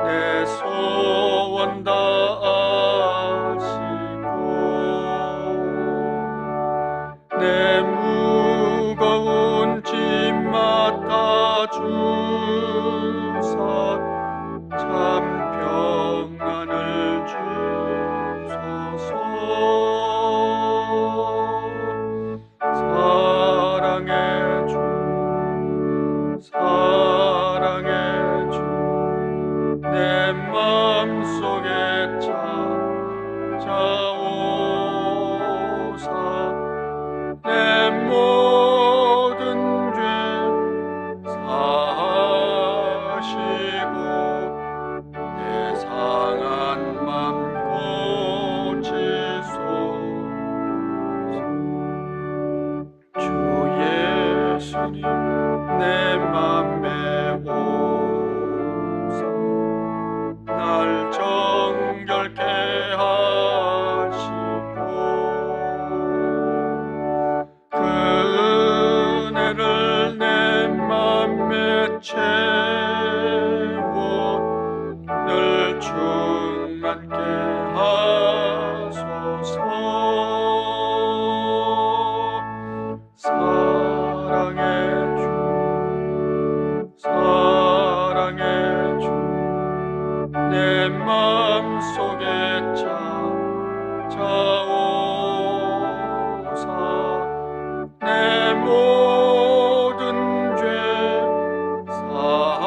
내 소원 다하시고 내 무거운 짐 맡아주사 참 평안을 주소서. 사랑의 주 사랑의 주 내 맘속에 찾아오사 내 모든 죄 사하시고 내 상한 맘 고치소서. 주 예수님 내 맘에 오사 날 정결케 하시고 그 은혜를 내 맘에 채워 늘 충만케 하소서. 사랑의 주 사랑의 주 내 맘속에 찾아오사 내 모든 죄 사하시고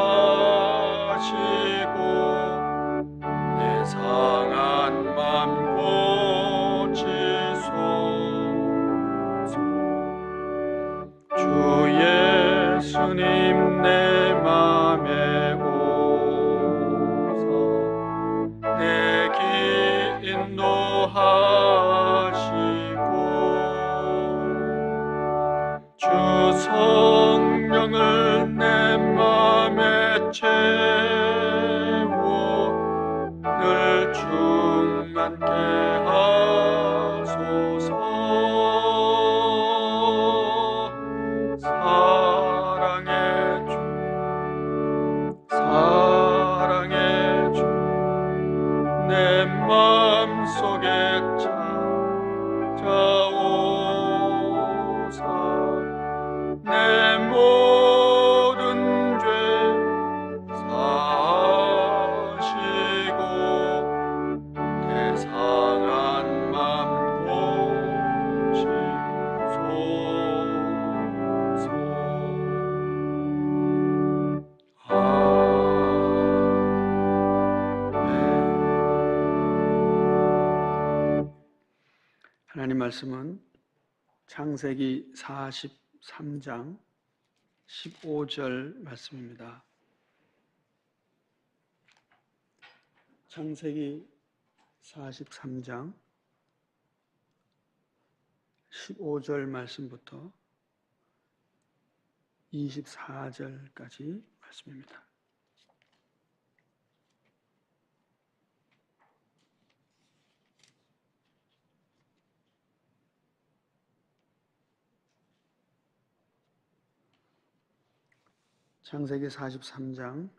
내 상한 맘 고치소서. 주 예수님 내 맘에 내 길 인도하시고 주 성령을 내 맘에 채워 늘 충만케 하소서. 사랑의 주 사랑의 주 내 맘속에 찾아오사 내 모든 죄 사하시고 내 상한 맘 고치소서. 하나님 말씀은 창세기 43장 15절 말씀입니다. 창세기 43장 15절 말씀부터 24절까지 말씀입니다. 창세기 43장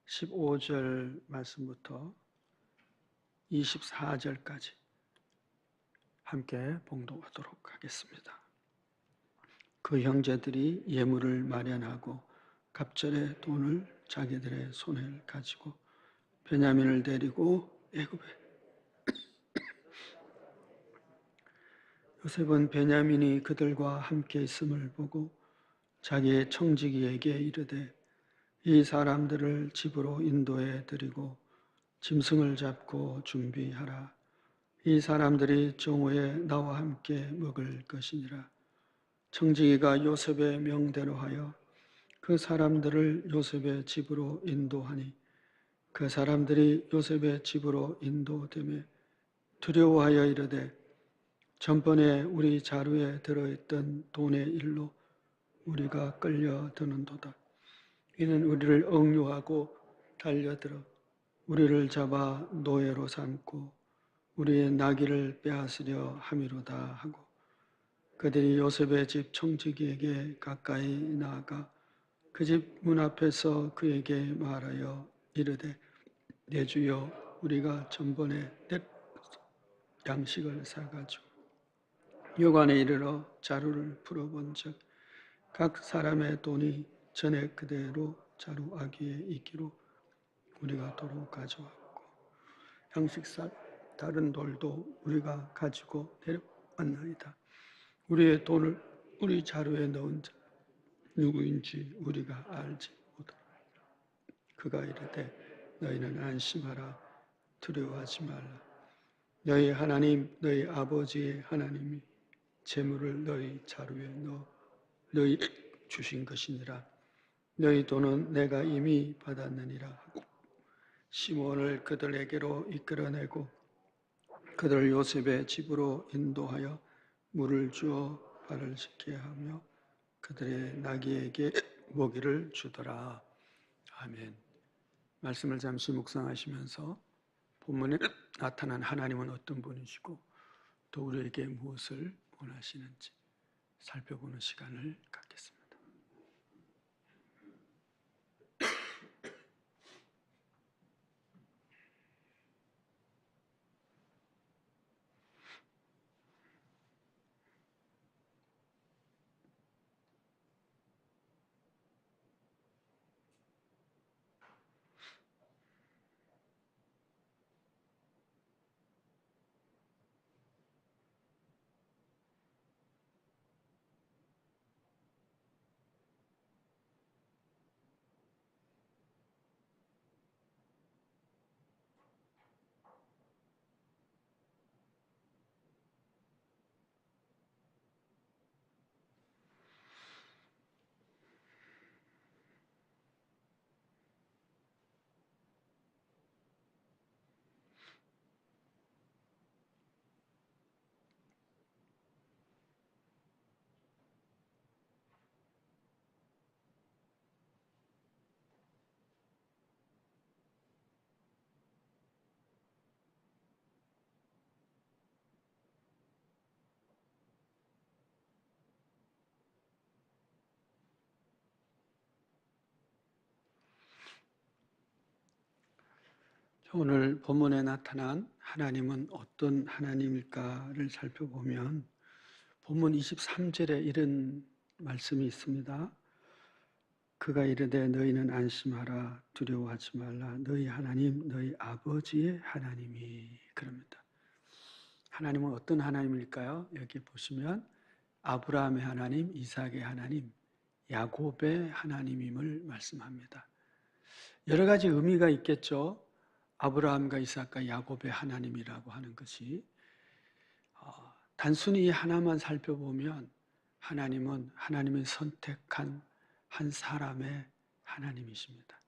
15절 말씀부터 24절까지 함께 봉독하도록 하겠습니다. 그 형제들이 예물을 마련하고 갑절의 돈을 자기들의 손에 가지고 베냐민을 데리고 애굽에 요셉은 베냐민이 그들과 함께 있음을 보고 자기의 청지기에게 이르되 이 사람들을 집으로 인도해 드리고 짐승을 잡고 준비하라. 이 사람들이 정오에 나와 함께 먹을 것이니라. 청지기가 요셉의 명대로 하여 그 사람들을 요셉의 집으로 인도하니 그 사람들이 요셉의 집으로 인도되매 두려워하여 이르되 전번에 우리 자루에 들어있던 돈의 일로 우리가 끌려드는도다. 이는 우리를 억류하고 달려들어 우리를 잡아 노예로 삼고 우리의 나귀를 빼앗으려 함이로다 하고 그들이 요셉의 집 청지기에게 가까이 나아가 그 집 문 앞에서 그에게 말하여 이르되 내 주여, 우리가 전번에 양식을 사가지고 여관에 이르러 자루를 풀어본 적 각 사람의 돈이 전에 그대로 자루 아귀에 있기로 우리가 도로 가져왔고 양식살 다른 돌도 우리가 가지고 내려왔나이다. 우리의 돈을 우리 자루에 넣은 자 누구인지 우리가 알지 못하나이다. 그가 이르되 너희는 안심하라, 두려워하지 말라. 너희 하나님 너희 아버지의 하나님이 재물을 너희 자루에 넣어 너희 주신 것이니라. 너희 돈은 내가 이미 받았느니라 하고 시몬을 그들에게로 이끌어내고 그들을 요셉의 집으로 인도하여 물을 주어 발을 씻게 하며 그들의 나귀에게 먹이를 주더라. 아멘. 말씀을 잠시 묵상하시면서 본문에 나타난 하나님은 어떤 분이시고 또 우리에게 무엇을 원하시는지 살펴보는 시간을 갖겠습니다. 오늘 본문에 나타난 하나님은 어떤 하나님일까를 살펴보면 본문 23절에 이런 말씀이 있습니다. 그가 이르되 너희는 안심하라, 두려워하지 말라. 너희 하나님 너희 아버지의 하나님이 그럽니다. 하나님은 어떤 하나님일까요? 여기 보시면 아브라함의 하나님, 이삭의 하나님, 야곱의 하나님임을 말씀합니다. 여러 가지 의미가 있겠죠. 아브라함과 이삭과 야곱의 하나님이라고 하는 것이 단순히 이 하나만 살펴보면 하나님은 하나님이 선택한 한 사람의 하나님이십니다.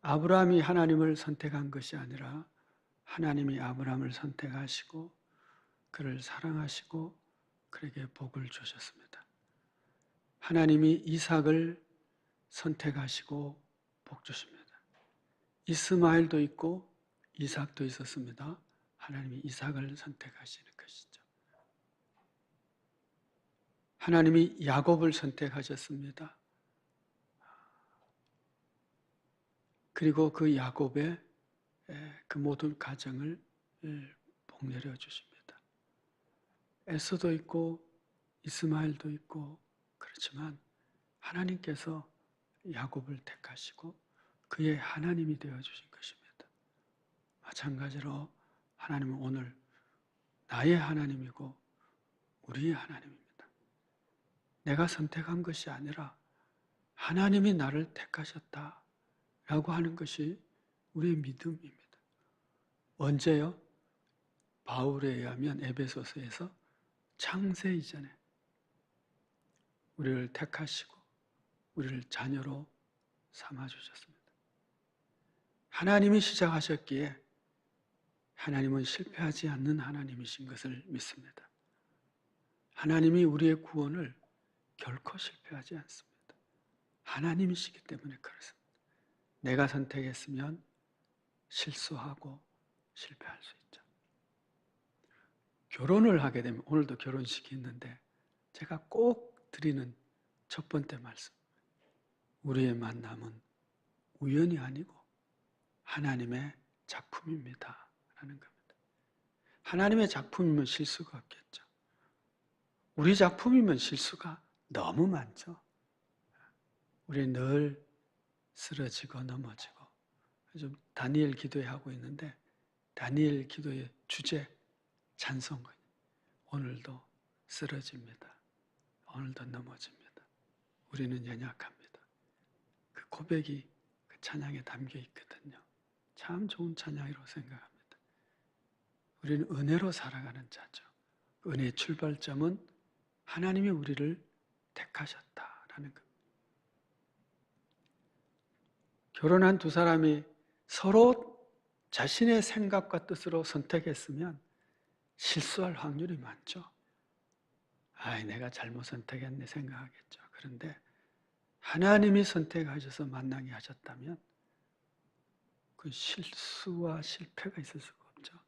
아브라함이 하나님을 선택한 것이 아니라 하나님이 아브라함을 선택하시고 그를 사랑하시고 그에게 복을 주셨습니다. 하나님이 이삭을 선택하시고 복 주십니다. 이스마엘도 있고 이삭도 있었습니다. 하나님이 이삭을 선택하시는 것이죠. 하나님이 야곱을 선택하셨습니다. 그리고 그 야곱의 그 모든 가정을 복내려 주십니다. 에서도 있고 이스마엘도 있고 그렇지만 하나님께서 야곱을 택하시고 그의 하나님이 되어주신 것입니다. 마찬가지로 하나님은 오늘 나의 하나님이고 우리의 하나님입니다. 내가 선택한 것이 아니라 하나님이 나를 택하셨다라고 하는 것이 우리의 믿음입니다. 언제요? 바울에 의하면 에베소서에서 창세 이전에 우리를 택하시고 우리를 자녀로 삼아주셨습니다. 하나님이 시작하셨기에 하나님은 실패하지 않는 하나님이신 것을 믿습니다. 하나님이 우리의 구원을 결코 실패하지 않습니다. 하나님이시기 때문에 그렇습니다. 내가 선택했으면 실수하고 실패할 수 있죠. 결혼을 하게 되면 오늘도 결혼식이 있는데 제가 꼭 드리는 첫 번째 말씀, 우리의 만남은 우연이 아니고 하나님의 작품입니다. 라는 겁니다. 하나님의 작품이면 실수가 없겠죠. 우리 작품이면 실수가 너무 많죠. 우리 늘 쓰러지고 넘어지고. 요즘 다니엘 기도회 하고 있는데 다니엘 기도의 주제 찬송은 오늘도 쓰러집니다. 오늘도 넘어집니다. 우리는 연약합니다. 그 고백이 그 찬양에 담겨 있거든요. 참 좋은 찬양이라고 생각합니다. 우리는 은혜로 살아가는 자죠. 은혜의 출발점은 하나님이 우리를 택하셨다라는 것. 결혼한 두 사람이 서로 자신의 생각과 뜻으로 선택했으면 실수할 확률이 많죠. 내가 잘못 선택했네 생각하겠죠. 그런데 하나님이 선택하셔서 만나게 하셨다면 그 실수와 실패가 있을 수가 없죠.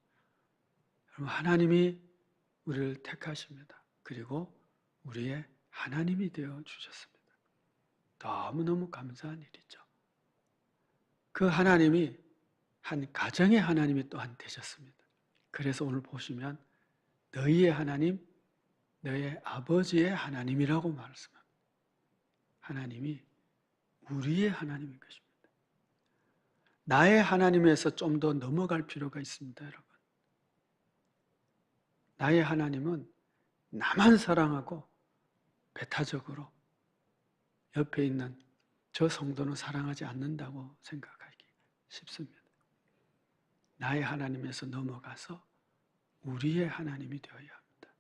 여러분, 하나님이 우리를 택하십니다. 그리고 우리의 하나님이 되어 주셨습니다. 너무너무 감사한 일이죠. 그 하나님이 한 가정의 하나님이 또한 되셨습니다. 그래서 오늘 보시면 너희의 하나님, 너의 아버지의 하나님이라고 말씀합니다. 하나님이 우리의 하나님인 것입니다. 나의 하나님에서 좀 더 넘어갈 필요가 있습니다, 여러분. 나의 하나님은 나만 사랑하고 배타적으로 옆에 있는 저 성도는 사랑하지 않는다고 생각하기 쉽습니다. 나의 하나님에서 넘어가서 우리의 하나님이 되어야 합니다.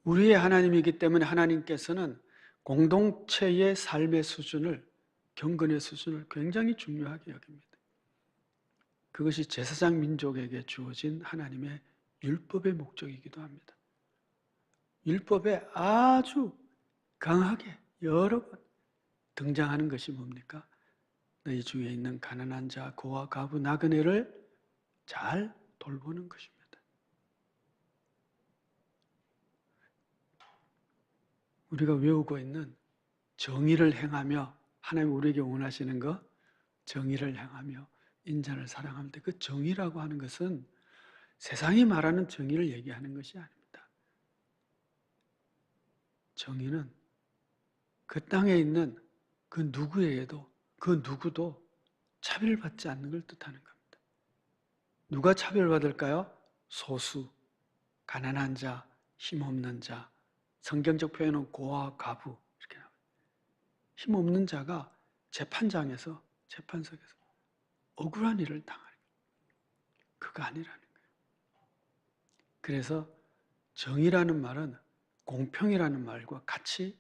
우리의 하나님이기 때문에 하나님께서는 공동체의 삶의 수준을, 경건의 수준을 굉장히 중요하게 여깁니다. 그것이 제사장 민족에게 주어진 하나님의 율법의 목적이기도 합니다. 율법에 아주 강하게 여러 번 등장하는 것이 뭡니까? 너희 주위에 있는 가난한 자, 고아, 과부, 나그네를 잘 돌보는 것입니다. 우리가 외우고 있는 정의를 행하며, 하나님 우리에게 원하시는 것, 정의를 행하며 인자를 사랑하는데, 그 정의라고 하는 것은 세상이 말하는 정의를 얘기하는 것이 아닙니다. 정의는 그 땅에 있는 그 누구에게도, 그 누구도 차별받지 않는 걸 뜻하는 겁니다. 누가 차별받을까요? 소수, 가난한 자, 힘없는 자, 성경적 표현은 고아, 과부 이렇게 나와요. 힘없는 자가 재판장에서, 재판석에서 억울한 일을 당하는 거예요. 그거 아니라는 거예요. 그래서 정의라는 말은 공평이라는 말과 같이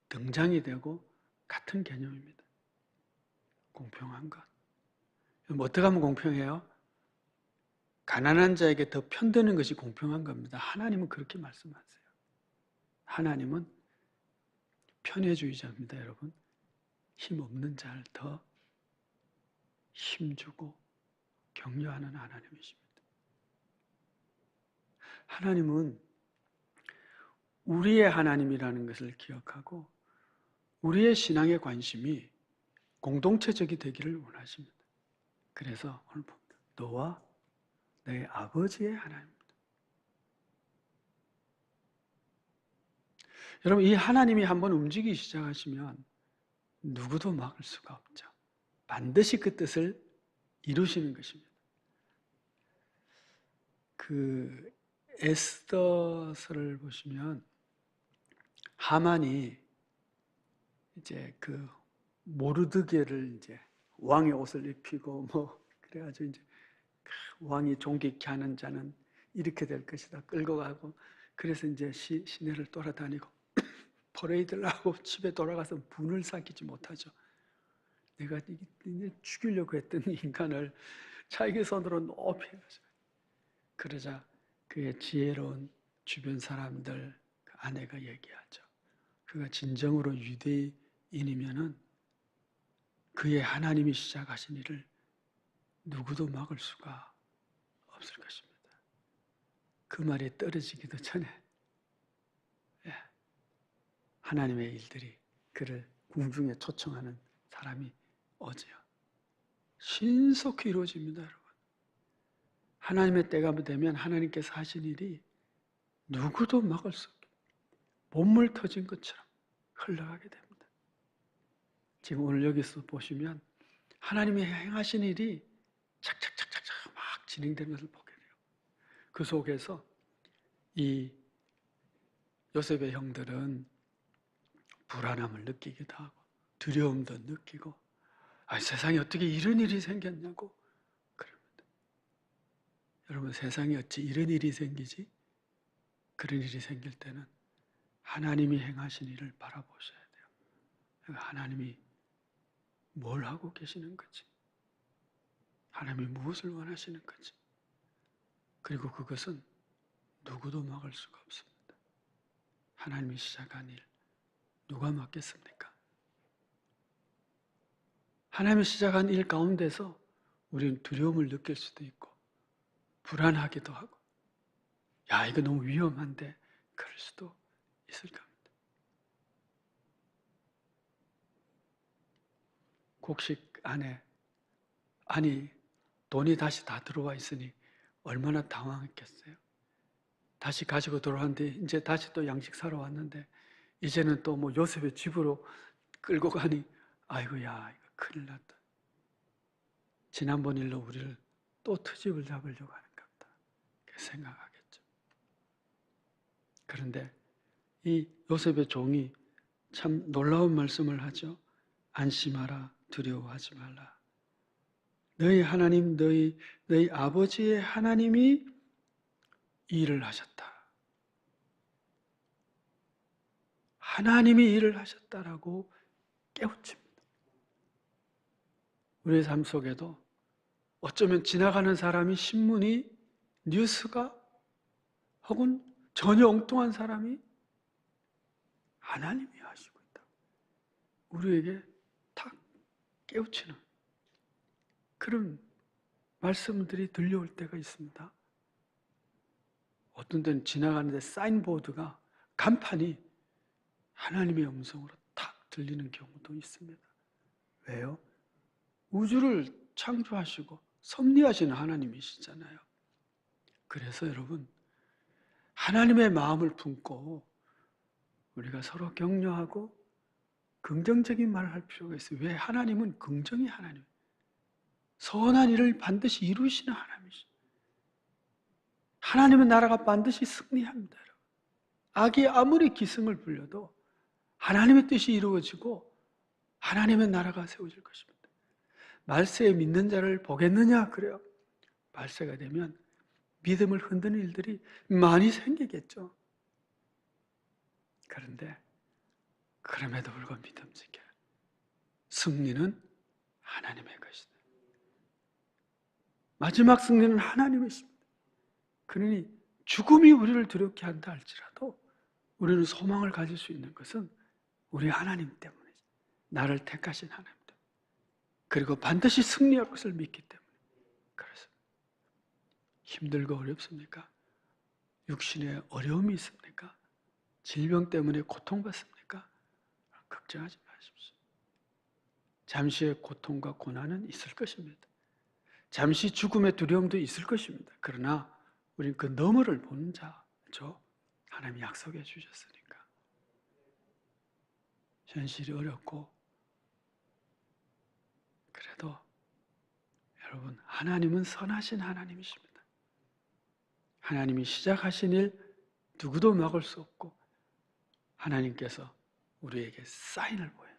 등장이 되고 같은 개념입니다. 공평한 것. 어떻게 하면 공평해요? 가난한 자에게 더 편드는 것이 공평한 겁니다. 하나님은 그렇게 말씀하세요. 하나님은 편애주의자입니다, 여러분. 힘없는 자를 더 힘주고 격려하는 하나님이십니다. 하나님은 우리의 하나님이라는 것을 기억하고 우리의 신앙의 관심이 공동체적이 되기를 원하십니다. 그래서 오늘 봅니다. 너와 너의 아버지의 하나님입니다. 여러분, 이 하나님이 한번 움직이기 시작하시면 누구도 막을 수가 없죠. 반드시 그 뜻을 이루시는 것입니다. 그 에스더서를 보시면 하만이 이제 그 모르드게를 이제 왕의 옷을 입히고 그래가지고 이제 왕이 존귀케 하는 자는 이렇게 될 것이다 끌고 가고, 그래서 이제 시내를 돌아다니고 퍼레이드를 하고 집에 돌아가서 분을 삭히지 못하죠. 내가 죽이려고 했던 인간을 자기 손으로 높이 해가지고, 그러자 그의 지혜로운 주변 사람들, 그 아내가 얘기하죠. 그가 진정으로 유대인이면은 그의 하나님이 시작하신 일을 누구도 막을 수가 없을 것입니다. 그 말이 떨어지기도 전에 하나님의 일들이 그를 궁중에 초청하는 사람이 오지요. 신속히 이루어집니다, 여러분. 하나님의 때가 되면 하나님께서 하신 일이 누구도 막을 수 없게 몸물 터진 것처럼 흘러가게 됩니다. 지금 오늘 여기서 보시면 하나님이 행하신 일이 착착착착착 막 진행되는 것을 보게 돼요. 그 속에서 이 요셉의 형들은 불안함을 느끼기도 하고 두려움도 느끼고 세상에 어떻게 이런 일이 생겼냐고 그럽니다. 여러분, 세상에 어찌 이런 일이 생기지? 그런 일이 생길 때는 하나님이 행하신 일을 바라보셔야 돼요. 하나님이 뭘 하고 계시는 건지, 하나님이 무엇을 원하시는 건지, 그리고 그것은 누구도 막을 수가 없습니다. 하나님이 시작한 일 누가 막겠습니까? 하나님이 시작한 일 가운데서 우리는 두려움을 느낄 수도 있고 불안하기도 하고 이거 너무 위험한데 그럴 수도 있을 겁니다. 곡식 안에 돈이 다시 다 들어와 있으니 얼마나 당황했겠어요. 다시 가지고 돌아왔는데 이제 다시 또 양식 사러 왔는데 이제는 또 뭐 요셉의 집으로 끌고 가니 아이고야 이거 큰일 났다. 지난번 일로 우리를 또 트집을 잡으려고 하는가 보다. 그렇게 생각하겠죠. 그런데 이 요셉의 종이 참 놀라운 말씀을 하죠. 안심하라, 두려워하지 말라. 너희 하나님, 너희 아버지의 하나님이 일을 하셨다. 하나님이 일을 하셨다라고 깨우칩니다. 우리의 삶 속에도 어쩌면 지나가는 사람이 신문이 뉴스가 혹은 전혀 엉뚱한 사람이 하나님이 하시고 있다. 우리에게 탁 깨우치는 그런 말씀들이 들려올 때가 있습니다. 어떤 때는 지나가는데 사인보드가 간판이 하나님의 음성으로 탁 들리는 경우도 있습니다. 왜요? 우주를 창조하시고 섭리하시는 하나님이시잖아요. 그래서 여러분, 하나님의 마음을 품고 우리가 서로 격려하고 긍정적인 말을 할 필요가 있어요. 왜? 하나님은 긍정의 하나님, 선한 일을 반드시 이루시는 하나님이시죠. 하나님의 나라가 반드시 승리합니다. 여러분. 악이 아무리 기승을 부려도 하나님의 뜻이 이루어지고 하나님의 나라가 세워질 것입니다. 말세에 믿는 자를 보겠느냐? 그래요. 말세가 되면 믿음을 흔드는 일들이 많이 생기겠죠. 그런데 그럼에도 불구하고 믿음 지켜요. 승리는 하나님의 것이다. 마지막 승리는 하나님이십니다. 그러니 죽음이 우리를 두렵게 한다 할지라도 우리는 소망을 가질 수 있는 것은 우리 하나님 때문이죠. 나를 택하신 하나님 때문에. 그리고 반드시 승리할 것을 믿기 때문에. 그래서 힘들고 어렵습니까? 육신에 어려움이 있습니까? 질병 때문에 고통받습니까? 걱정하지 마십시오. 잠시의 고통과 고난은 있을 것입니다. 잠시 죽음의 두려움도 있을 것입니다. 그러나 우리는 그 너머를 보는 자죠. 하나님이 약속해 주셨으니까. 현실이 어렵고 그래도 여러분, 하나님은 선하신 하나님이십니다. 하나님이 시작하신 일 누구도 막을 수 없고 하나님께서 우리에게 사인을 보여요.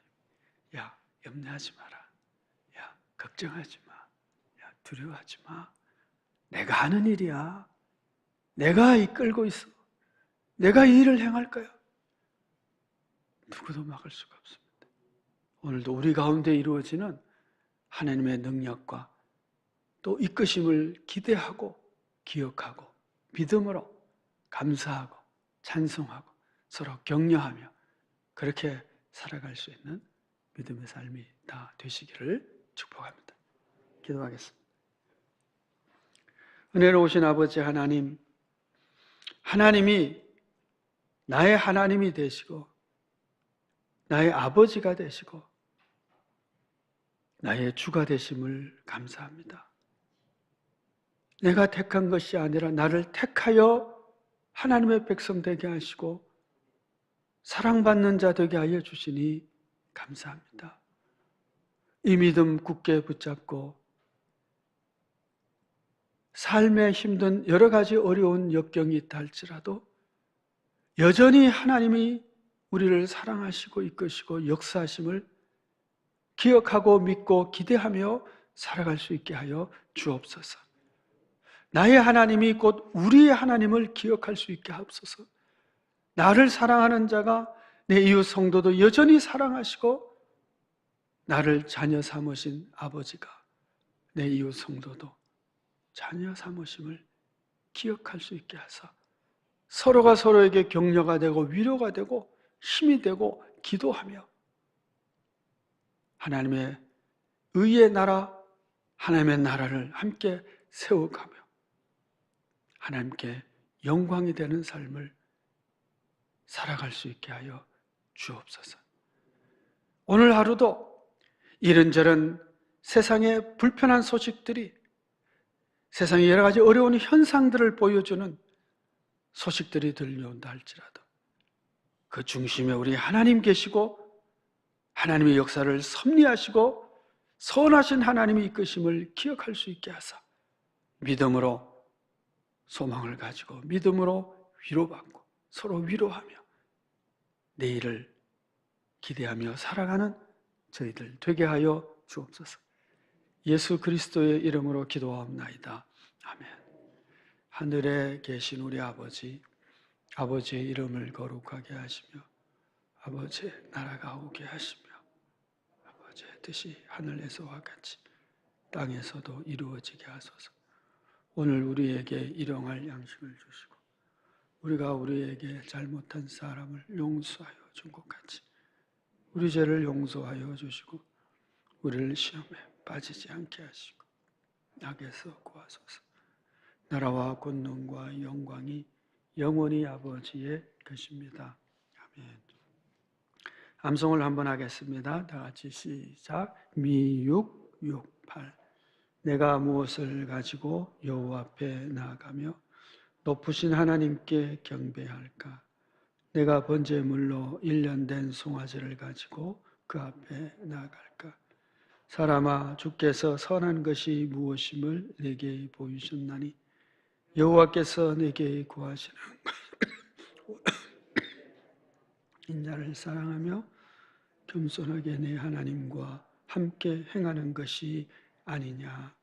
야, 염려하지 마라. 야, 걱정하지 마. 야, 두려워하지 마. 내가 하는 일이야. 내가 이끌고 있어. 내가 이 일을 행할 거야. 누구도 막을 수가 없습니다. 오늘도 우리 가운데 이루어지는 하나님의 능력과 또 이끄심을 기대하고 기억하고 믿음으로 감사하고 찬송하고 서로 격려하며 그렇게 살아갈 수 있는 믿음의 삶이 다 되시기를 축복합니다. 기도하겠습니다. 은혜로우신 아버지 하나님, 하나님이 나의 하나님이 되시고 나의 아버지가 되시고 나의 주가 되심을 감사합니다. 내가 택한 것이 아니라 나를 택하여 하나님의 백성 되게 하시고 사랑받는 자 되게 하여 주시니 감사합니다. 이 믿음 굳게 붙잡고 삶에 힘든 여러 가지 어려운 역경이 있다 할지라도 여전히 하나님이 우리를 사랑하시고 이끄시고 역사하심을 기억하고 믿고 기대하며 살아갈 수 있게 하여 주옵소서. 나의 하나님이 곧 우리의 하나님을 기억할 수 있게 하옵소서. 나를 사랑하는 자가 내 이웃 성도도 여전히 사랑하시고 나를 자녀 삼으신 아버지가 내 이웃 성도도 자녀 삼으심을 기억할 수 있게 하사 서로가 서로에게 격려가 되고 위로가 되고 힘이 되고 기도하며 하나님의 의의 나라, 하나님의 나라를 함께 세워가며 하나님께 영광이 되는 삶을 살아갈 수 있게 하여 주옵소서. 오늘 하루도 이런저런 세상의 불편한 소식들이 세상의 여러 가지 어려운 현상들을 보여주는 소식들이 들려온다 할지라도 그 중심에 우리 하나님 계시고 하나님의 역사를 섭리하시고 선하신 하나님의 이끄심을 기억할 수 있게 하사 믿음으로 소망을 가지고 믿음으로 위로받고 서로 위로하며 내일을 기대하며 살아가는 저희들 되게 하여 주옵소서. 예수 그리스도의 이름으로 기도하옵나이다. 아멘. 하늘에 계신 우리 아버지, 아버지의 이름을 거룩하게 하시며 아버지의 나라가 오게 하시며 아버지의 뜻이 하늘에서와 같이 땅에서도 이루어지게 하소서. 오늘 우리에게 일용할 양식을 주시고 우리가 우리에게 잘못한 사람을 용서하여 준 것 같이 우리 죄를 용서하여 주시고 우리를 시험에 빠지지 않게 하시고 악에서 구하소서. 나라와 권능과 영광이 영원히 아버지의 것입니다. 아멘. 암송을 한번 하겠습니다. 다 같이 시작. 미6, 6, 8 내가 무엇을 가지고 여호와 앞에 나아가며 높으신 하나님께 경배할까? 내가 번제물로 1년 된 송아지를 가지고 그 앞에 나아갈까? 사람아, 주께서 선한 것이 무엇임을 내게 보이셨나니 여호와께서 내게 구하시는 인자를 사랑하며 겸손하게 내 하나님과 함께 행하는 것이 아니냐.